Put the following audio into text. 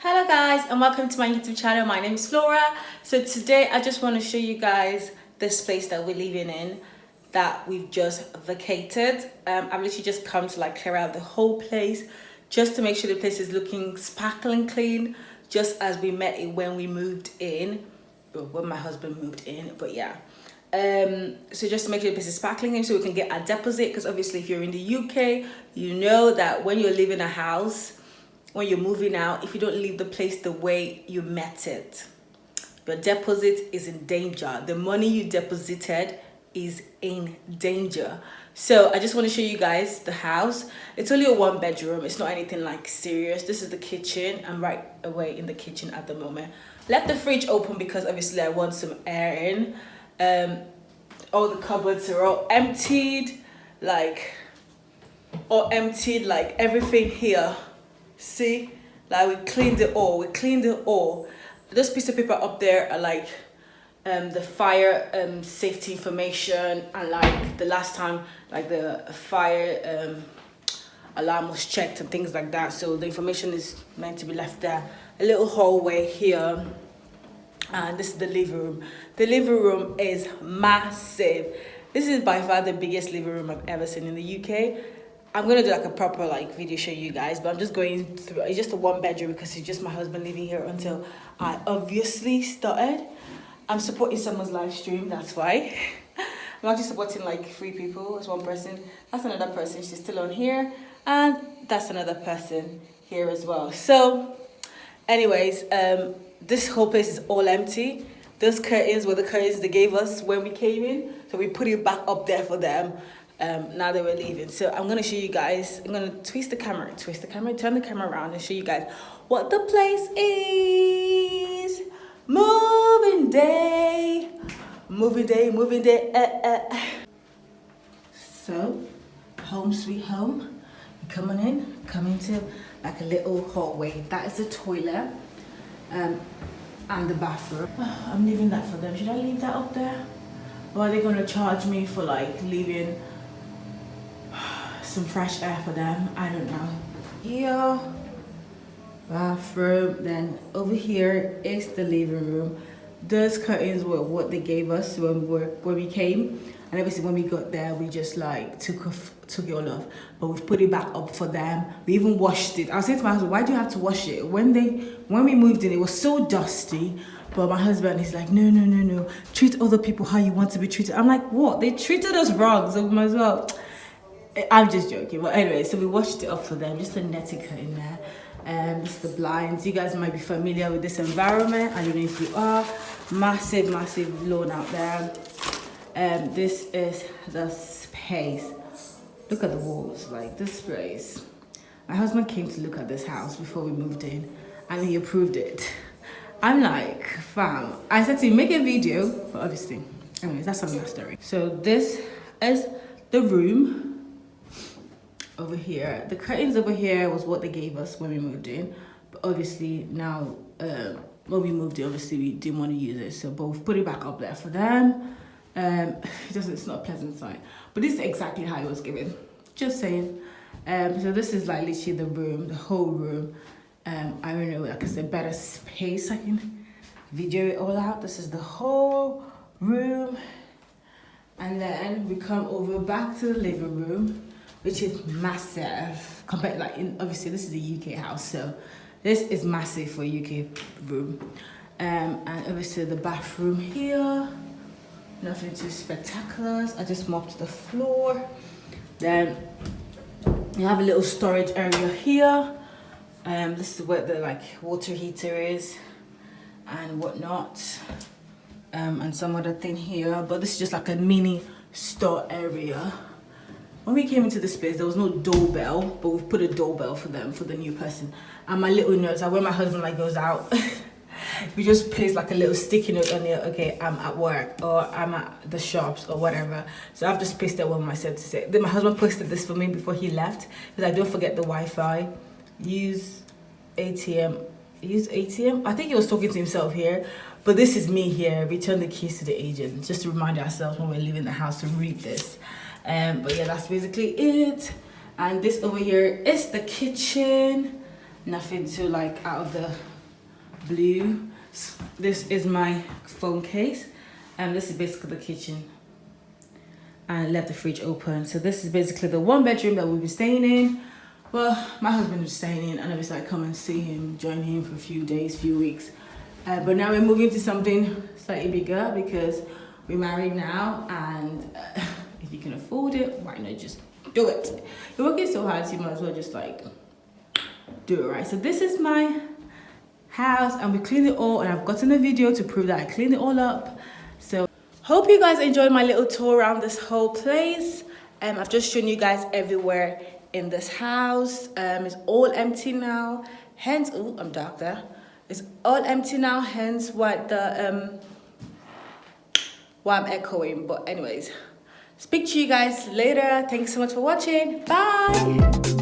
Hello guys and welcome to my YouTube channel. My name is Flora. So today I just want to show you guys this place that we're living in that we've just vacated. I've literally just come to like clear out the whole place just to make sure the place is looking sparkling clean, just as we met it when we moved in, or when my husband moved in. But yeah, so just to make sure the place is sparkling clean so we can get our deposit, because obviously if you're in the UK you know that when you're leaving a house, when you're moving out, if you don't leave the place the way you met it, your deposit is in danger. The money you deposited is in danger. So I just want to show you guys the house. It's only a 1 bedroom. It's not anything like serious. This is the kitchen. I'm right away in the kitchen at the moment. Left the fridge open because obviously I want some air in. All the cupboards are all emptied, like everything here. See, like we cleaned it all. Those piece of paper up there are like the fire safety information, and like the last time like the fire alarm was checked and things like that. So the information is meant to be left there. A little hallway here, and this is the living room. The living room is massive. This is by far the biggest living room I've ever seen in the UK. I'm gonna do like a proper like video show you guys, but I'm just going through. It's just a 1 bedroom because it's just my husband living here until I obviously started. I'm supporting someone's live stream, that's why. I'm actually supporting like 3 people. That's one person. That's another person. She's still on here, and that's another person here as well. So, anyways, this whole place is all empty. Those curtains were the curtains they gave us when we came in, so we put it back up there for them. Now that we're leaving. So I'm gonna show you guys. I'm gonna twist the camera, turn the camera around and show you guys what the place is. Moving day. So, home sweet home. Come into like a little hallway. That is the toilet, and the bathroom. I'm leaving that for them. Should I leave that up there? Or are they gonna charge me for like leaving some fresh air for them? I don't know. Here, bathroom. Then over here is the living room. Those curtains were what they gave us when we came, and obviously when we got there we just like took it all off, but we've put it back up for them. We even washed it. I was saying to my husband, why do you have to wash it? When we moved in, it was so dusty. But my husband is like, no, treat other people how you want to be treated. I'm like, what? They treated us wrong, so we might as well. I'm just joking. But anyway, so we washed it up for them. Just a netiquette in there. This is the blinds. You guys might be familiar with this environment. I don't know if you are. Massive lawn out there. This is the space. Look at the walls, like this space. My husband came to look at this house before we moved in, and he approved it. I'm like, fam. I said to him, make a video, but obviously, anyways, that's another story. So this is the room. Over here, the curtains over here was what they gave us when we moved in, but obviously now when we moved in, obviously we didn't want to use it, so but we've put it back up there for them. It's not a pleasant sight, but this is exactly how it was given, just saying. So this is like literally the room, the whole room. I don't know, like it's a better space, I can video it all out. This is the whole room, and then we come over back to the living room, which is massive compared, like obviously this is a UK house, so this is massive for a UK room. And obviously the bathroom here, nothing too spectacular. I just mopped the floor. Then you have a little storage area here. This is where the like water heater is and whatnot, and some other thing here. But this is just like a mini store area. When we came into this place, there was no doorbell, but we've put a doorbell for them, for the new person. And my little notes, like when my husband like goes out, we just place like a little sticky note on there. Okay, I'm at work, or I'm at the shops, or whatever. So I've just pasted one myself to say. Then my husband posted this for me before he left, because I don't forget the Wi-Fi. Use ATM. I think he was talking to himself here, but this is me here. Return the keys to the agent, just to remind ourselves when we're leaving the house to read this. But yeah, that's basically it. And this over here is the kitchen. Nothing too like out of the blue. This is my phone case, and this is basically the kitchen. I left the fridge open. So this is basically the 1 bedroom that we'll be staying in. Well, my husband was staying in, and I was like, come and see him, join him for a few days, few weeks. But now we're moving to something slightly bigger because we're married now, and if you can afford it, why not just do it? You're working so hard, so you might as well just like do it right. So this is my house, and we cleaned it all, and I've gotten a video to prove that I cleaned it all up. So hope you guys enjoyed my little tour around this whole place. I've just shown you guys everywhere in this house. It's all empty now, hence, oh, I'm dark there. It's all empty now, hence why I'm echoing. But anyways, speak to you guys later. Thanks so much for watching. Bye.